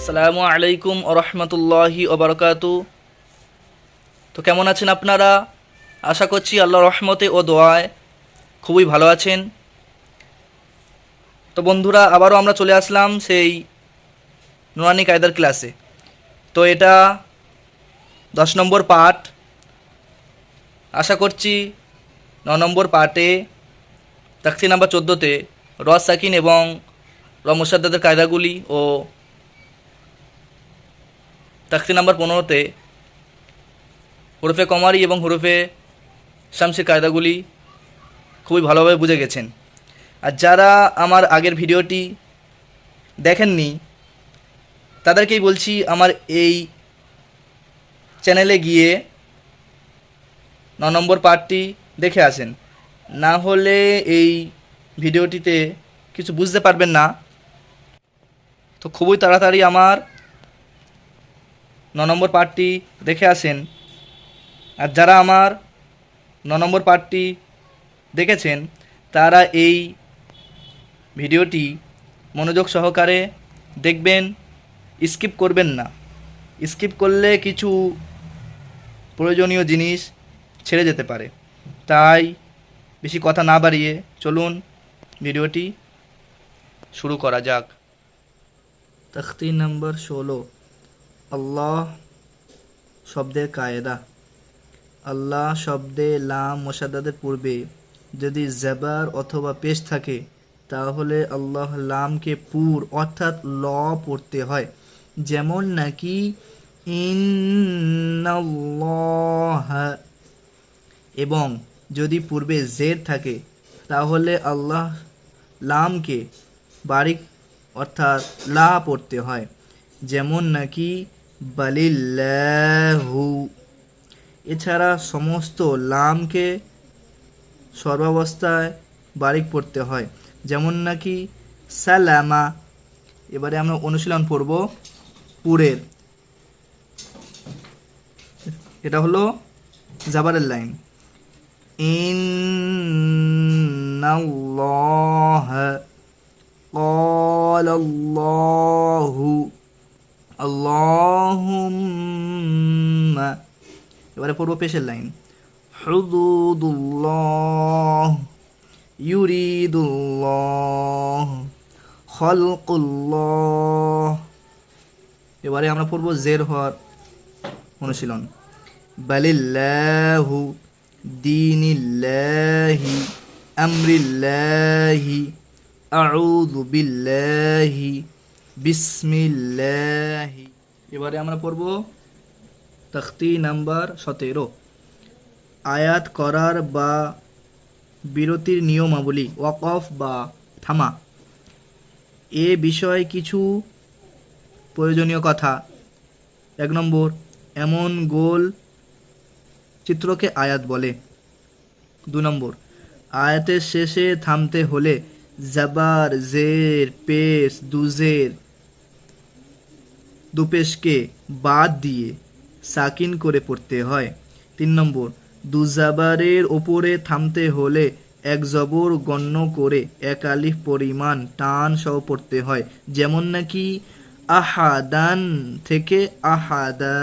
আসসালামু আলাইকুম ওরহমতুল্লাহি ওবরকাতু। তো কেমন আছেন আপনারা? আশা করছি আল্লাহর রহমতে ও দোয়ায় খুবই ভালো আছেন। তো বন্ধুরা, আবারও আমরা চলে আসলাম সেই নুরানি কায়দার ক্লাসে। তো এটা 10 নম্বর পার্ট। আশা করছি 9 নম্বর পার্টে তাকসি নাম্বার 14তে র সাকিন এবং র মুসাদ্দাদের কায়দাগুলি ও তাকসি নাম্বার 15তে হরফে কমারি এবং হরফে শামসির কায়দাগুলি খুবই ভালোভাবে বুঝে গেছেন। আর যারা আমার আগের ভিডিওটি দেখেননি তাদেরকেই বলছি, আমার এই চ্যানেলে গিয়ে 9 নম্বর পার্টটি দেখে আসেন, না হলে এই ভিডিওটিতে কিছু বুঝতে পারবেন না। তো খুবই তাড়াতাড়ি আমার 9 নম্বর পার্টটি দেখে আসেন। আর যারা আমার 9 নম্বর পার্টটি দেখেছেন তারা এই ভিডিওটি মনোযোগ সহকারে দেখবেন, স্কিপ করবেন না। স্কিপ করলে কিছু প্রয়োজনীয় জিনিস ছেড়ে যেতে পারে। তাই বেশি কথা না বাড়িয়ে চলুন ভিডিওটি শুরু করা যাক। তখতি নম্বর 16, আল্লাহ শব্দের কায়দা। আল্লাহ শব্দে লাম মুসাদ্দাদের পূর্বে যদি জবর অথবা পেশ থাকে তাহলে আল্লাহ লামকে পুর অর্থাৎ ল পড়তে হয়। যেমন নাকি ইন্নাল্লাহ। এবং যদি পূর্বে জের থাকে তাহলে আল্লাহ লামকে বারিক অর্থাৎ লা পড়তে হয়। যেমন নাকি বালিল্লাহু। এছাড়া সমস্ত লামকে সর্বাবস্থায় বারিক পড়তে হয়। যেমন নাকি সালামা। এবারে আমরা অনুশীলন পড়ব পুরের। এটা হলো জাবারের লাইন। ইন্নাল্লাহ ক্বালাল্লাহু আল্লাহুম্মা। এবারে পড়ব পেশের লাইন। হুদুদুল্লাহ ইউরিদুল্লাহ খালকুল্লাহ। এবারে আমরা পড়ব জের হওয়ার অনুশীলন। বালিল্লাহু দীনিল্লাহি আমরিল্লাহি আউযু বিল্লাহি বিসমিল্লাহি। এবারে আমরা পড়ব তখতি নাম্বার 17, আয়াত করার বা বিরতির নিয়মাবলী, ওয়াকফ বা থামা। এ বিষয়ে কিছু প্রয়োজনীয় কথা। 1 নম্বর, এমন গোল চিত্রকে আয়াত বলে। 2 নম্বর, আয়াতের শেষে থামতে হলে জবর, জের, পেশ, দুজের, দুপেশকে বাদ দিয়ে সাকিন করে পড়তে হয়। 3 নম্বর, দুজাবারের ওপরে থামতে হলে এক জবর গণ্য করে এক আলিফ পরিমাণ টান সহ পড়তে হয়। যেমন নাকি আহাদান থেকে আহাদা।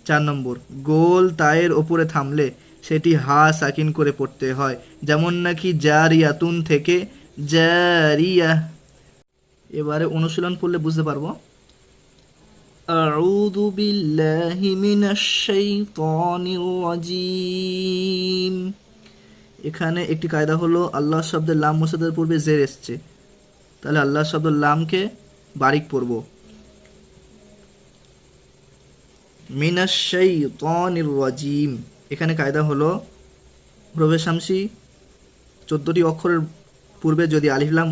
4 নম্বর, গোল তায়ের ওপরে থামলে সেটি হা সাকিন করে পড়তে হয়। যেমন নাকি জারিয়াতুন থেকে জারিয়া। এবারে অনুশীলন পড়লে বুঝতে পারবো। আউযু বিল্লাহি মিনাশ শাইতানির রাজিম। এখানে একটি কায়দা হলো, আল্লাহ শব্দের লাম মুসাদ্দাদের পূর্বে জের এসছে, তাহলে আল্লাহ শব্দের লামকে বারিক পড়ব। মিনাশ শাইতানির রাজিম। এখানে কায়দা হলো হরফে শামসি 14টি অক্ষরের পূর্বে যদি আলিফ লাম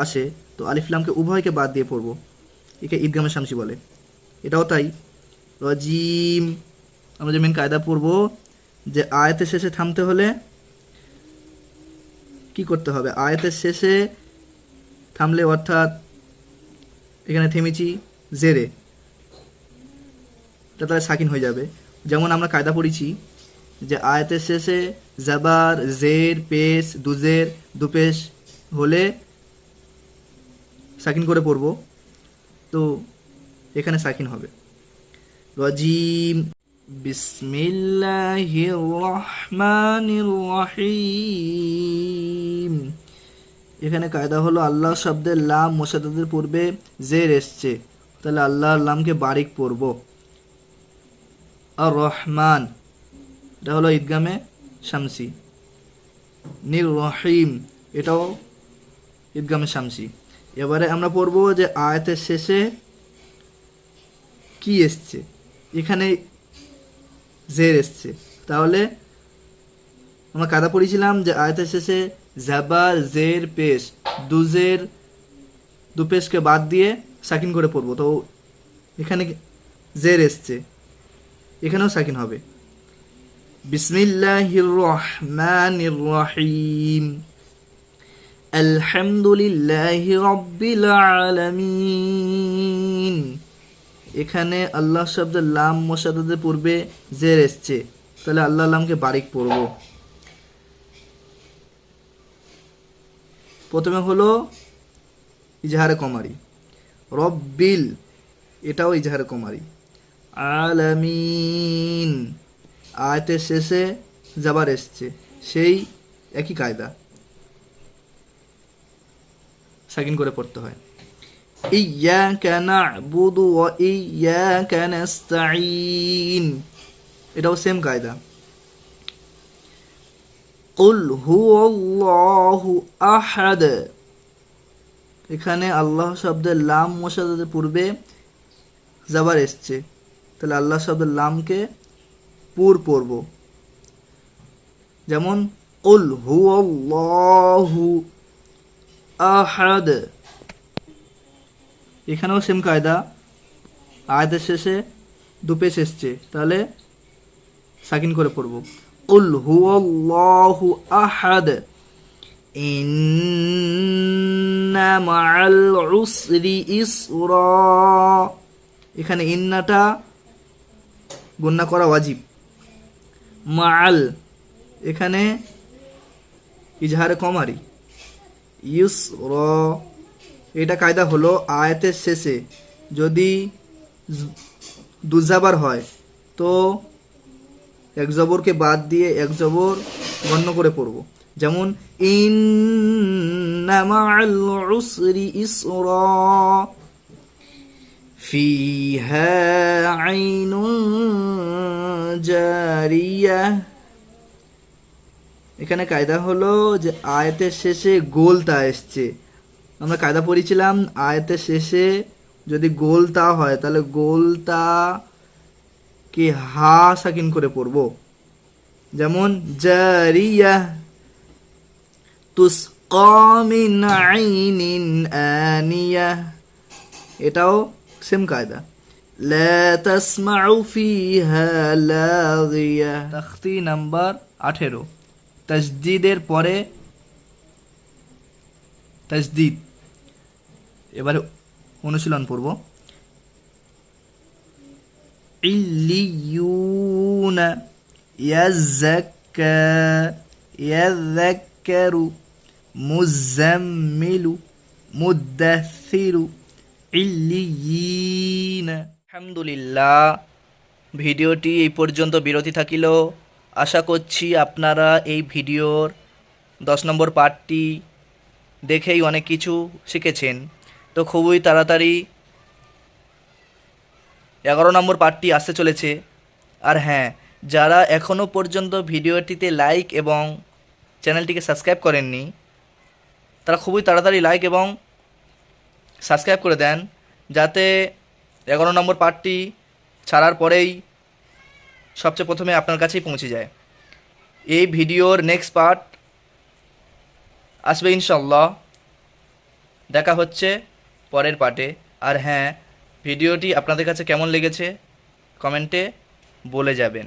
আসে তো আলিফ লামকে উভয়কে বাদ দিয়ে পড়ব। একে ঈদগামে শামসি বলে। এটাও তাই। রাজিম আমরা যে মেন কায়দা পড়ব যে আয়াতের শেষে থামতে হলে কি করতে হবে। আয়াতের শেষে থামলে অর্থাৎ এখানে থেমেছি জেরে, তাহলে সাকিন হয়ে যাবে। যেমন আমরা কায়দা পড়েছি যে আয়াতের শেষে জবর, জের, পেশ, দুজের, দুপেশ হলে সাকিন করে পড়ব। তো এখানে সাকিন হবে। রজিম, বিসমিল্লাহির রহমানির রহিম। এখানে কায়দা হলো আল্লাহ শব্দের লাম মুশাদ্দাদের পূর্বে জের এসছে, তাহলে আল্লাহর লামকে বারিক পড়ব। আর রহমান, এটা হলো ঈদগামে শামসি। নির রহিম, এটাও ঈদগামে শামসি। এবারে আমরা পড়ব যে আয়াতের শেষে কি এসছে, এখানে জের এসছে, তাহলে আমরা কায়দা পড়েছিলাম যে আয়াতের শেষে জাবার জের পেশ, দু পেশকে বাদ দিয়ে সাকিন করে পড়বো। তো এখানে জের এসছে, এখানেও সাকিন হবে। বিসমিল্লাহির রহমানির রহিম, আলহামদুলিল্লাহি রাব্বিল আলামিন। এখানে আল্লাহ শব্দের লাম মুশাদ্দাদের পূর্বে জের এসছে, তাহলে আল্লাহ লামকে বারিক পড়ব। প্রথমে হলো ইজহারে কমারি, রব্বিল, এটাও ইজহারে কমারি। আলামিন, আয়াতের শেষে জাবার এসছে, সেই একই কায়দা, সাকিন করে পড়তে হয়। ইয়্যাকা না'বুদু ওয়া ইয়্যাকা নাস্তাঈন, এটাও সেম কায়দা। কুল হুয়াল্লাহু আহাদ, এখানে আল্লাহ শব্দের লাম মুশাদ্দাদের পূর্বে জাবার এসছে, তাহলে আল্লাহ শব্দের লামকে পুর পড়ব। যেমন কুল হুয়াল্লাহু আহাদ, এখানেও সেম কায়দা, আয়াতের শেষে দু পেশ এসছে, তাহলে সাকিন করে পড়ব। কুল হুয়াল্লাহু আহাদ, ইন্না মাআল উসরি ইসরা, এখানে ইন্নাটা গুণনা করা ওয়াজিব। মাআল, এখানে ইজহারে কমারি। ইসরা, এটা কায়দা হলো আয়াতের শেষে যদি দুজাবার হয় তো এক জবরকে বাদ দিয়ে এক জবর গণ্য করে পড়ব। যেমন ইন্না মাআল উসরি ইসরা, ফিহা আইনুন জারিয়াহ, এখানে কায়দা হলো যে আয়াতের শেষে গোলতা এসছে, আমরা কায়দা পড়েছিলাম আয়াতের শেষে যদি গোলতা হয় তাহলে গোলতা কে হা সাকিন করে পড়ব। যেমন জারিয়াহ, তুসকা মিন আইনিন আনিয়াহ, এটাও সেম কায়দা। লা তাসমাউ ফিহা লাগিয়া। তাখতি নাম্বার 18, তাসদিদের পরে তাসদিদ। এবারে অনুশীলন পড়ব। ইল্লিয়ুনা, ইয়াযাক্কা, ইয়াযাক্কারু, মুযাম্মিলু, মুদ্দাথিরু, ইল্লিয়িনা। আলহামদুলিল্লাহ, ভিডিওটি এই পর্যন্ত বিরতি থাকিল। আশা করছি আপনারা এই ভিডিওর 10 নম্বর পার্টটি দেখেই অনেক কিছু শিখেছেন। তো খুবই তাড়াতাড়ি 11 নম্বর পার্টটি আসতে চলেছে। আর হ্যাঁ, যারা এখনও পর্যন্ত ভিডিওটিতে লাইক এবং চ্যানেলটিকে সাবস্ক্রাইব করেননি তারা খুবই তাড়াতাড়ি লাইক এবং সাবস্ক্রাইব করে দেন, যাতে 11 নম্বর পার্টটি ছাড়ার পরেই সবচেয়ে প্রথমে আপনার কাছেই পৌঁছে যায়। এই ভিডিওর নেক্সট পার্ট আসবে ইনশাল্লাহ। দেখা হচ্ছে পরের পার্টে। আর হ্যাঁ, ভিডিওটি আপনাদের কাছে কেমন লেগেছে কমেন্টে বলে যাবেন।